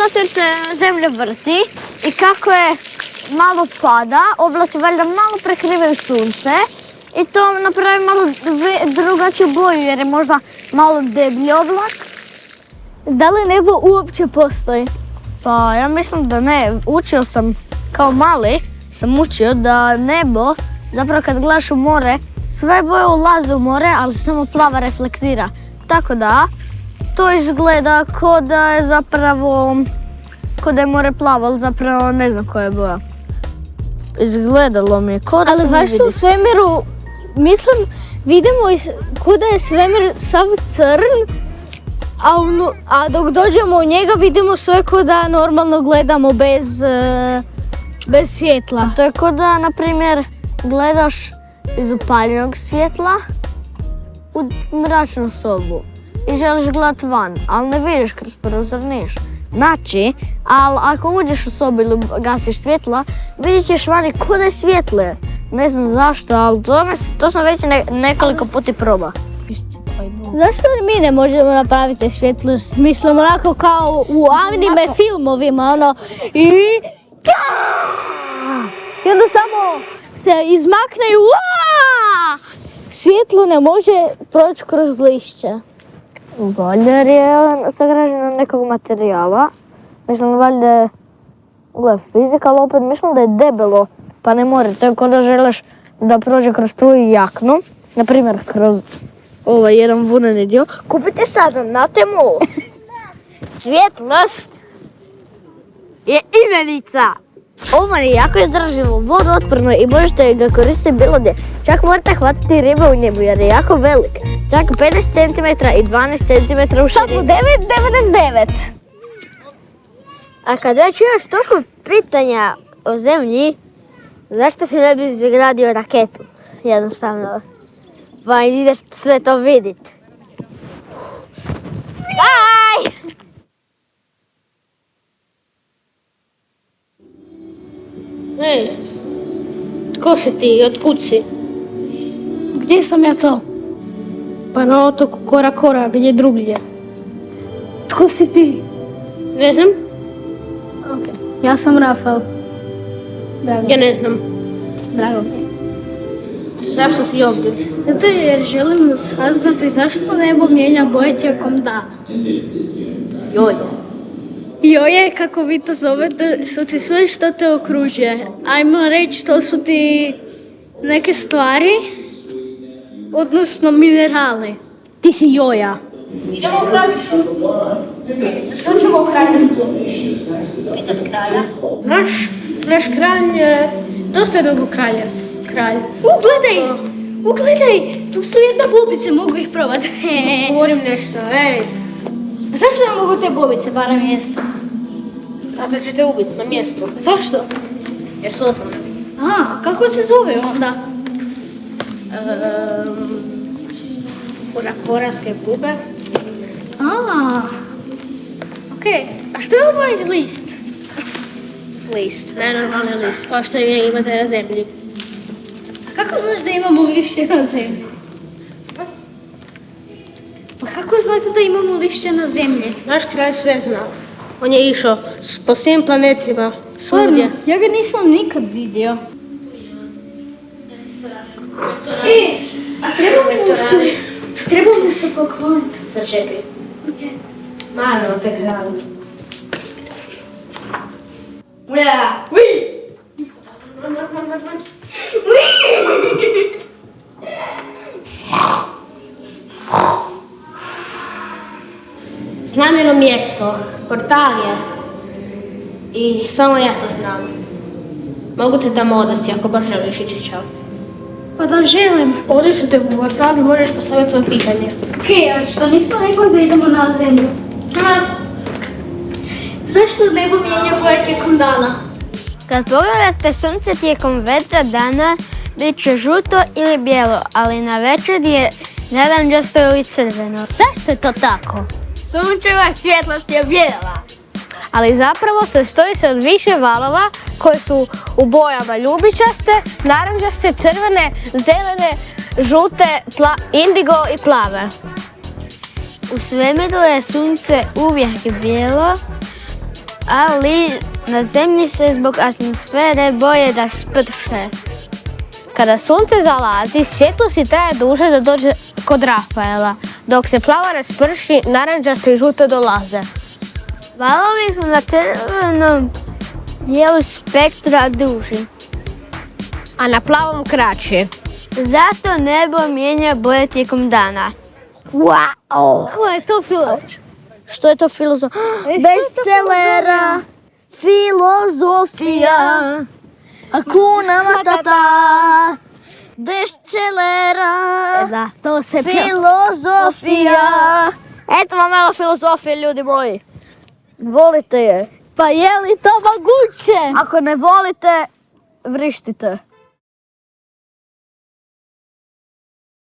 zato jer se zemlja vrti i kako je malo pada, oblaci valjda malo prekrivaju sunce i to napravi malo drugačiju boju jer je možda malo deblji oblak. Da li nebo uopće postoji? Pa ja mislim da ne. Učio sam, kao mali sam učio da nebo, zapravo kad gledaš u more, sve boje ulaze u more, ali samo plava reflektira. Tako da, to izgleda ko da je zapravo, ko da je more plavo, ali zapravo ne znam koja je boja. Izgledalo mi je ko da Ali zašto u svemiru, mislim, vidimo ko da je svemir sav crn, a dok dođemo u njega vidimo sve ko da normalno gledamo bez svjetla. To je ko da, na primjer, gledaš iz upaljenog svjetla u mračnu sobu i želiš gledat van, ali ne vidiš kroz prozor niš. Znači, ali ako uđeš u sobu ili gasiš svjetla, vidjet ćeš vani ko da je svjetle. Ne znam zašto, ali to sam već nekoliko puta probao. Zašto mi ne možemo napraviti svjetlo? Mislim onako kao u anime filmovima, ono i onda samo se izmakne i svjetlo ne može proći kroz lišće. Valjda jer je sagrađeno od nekog materijala. Mislim, valjda je fizika, ali opet mislim da je debelo, pa ne more. To je kao da želiš da prođe kroz tvoju jaknu, na primjer kroz ovaj jedan vuneni dio. Kupite sada na Temu. Svjetlost je imenica. Ovo je jako izdrživo, vodootporno i možete ga koristiti bilo gdje. Čak morate hvatiti ribe u njebu jer je jako velik. Čak 50 cm i 12 cm u Samo širinu. 9,99. A kad već čuješ toliko pitanja o zemlji, zašto si ne bi izgradio raketu? Jednostavno. Pa ideš sve to vidit. Bye! Ej, tko si ti i otkud si? Gdje sam ja to? Pa na otoku Kora Kora, gdje drugdje. Tko si ti? Ne znam, Ok, ja sam Rafael. Drago. ja ne znam. Drago mi je. Zašto si ovdje? Zato jer želim saznati zašto nebo mijenja boje tijekom dana. Joj. Joje, kako vi to zovete, su ti sve što te okružuje. Ajmo reći, to su ti neke stvari, odnosno minerali. Ti si Joja. Idemo u kraljicu. Što ćemo u kraljicu? Pitat kralja. Naš kralj je dosta dugo kralj. Ugledaj, tu su jedna bubice, mogu ih probati. Govorim nešto, ej. Zašto ne mogu te bubice, barem mjesto? Zato će te ubiti na mjestu. Zašto? Jer su otvorene. A, kako se zove onda? Koranske bube. A, okej. A što je ovaj list? List, nenormalni list, kao što vi imate na zemlji. A kako znaš da imamo lišće na zemlji? Pa kako znate da imamo lišće na zemlji? Naš kralj sve zna. On je išao po svim planetima, svugdje. Ja ga nisam nikad vidio. A treba mu se pokloniti. Začekaj. Okay. Naravno, te kralj. Znam jedno mjesto, portal je. I samo ja to znam. Mogu te tamo odvesti ako baš želiš ići, čao. Pa da želim. Ovdje su te u portal i možeš postaviti svoje pitanje. Okej, a što nismo rekli da idemo na zemlju? Zašto nebo mijenja boje tijekom dana? Kad pogledate sunce tijekom vedra dana, bit će žuto ili bijelo, ali na večer je narančasto ili crveno. Zašto je to tako? Sunčeva svjetlost je bijela. Ali zapravo sastoji se od više valova koje su u bojama ljubičaste, narančaste, crvene, zelene, žute, indigo i plave. U svemiru je sunce uvijek bijelo, ali na zemlji se zbog atmosfere boje da sprše. Kada sunce zalazi, svjetlost i traje duže da dođe kod Rafaela, dok se plavo rasprši, narančasto i žuto dolaze. Valovi su na crvenom dijelu spektra duži, A na plavom kraći. zato nebo mijenja boje tijekom dana. Wow! Ko je to filozofija? Što je to filozofija? Bestselera, filozofija, Hakuna Matata, bestselera, Da, to se filozofija. Eto vam malo filozofije, ljudi moji. Volite je. Pa je li to moguće? Ako ne volite, vrištite.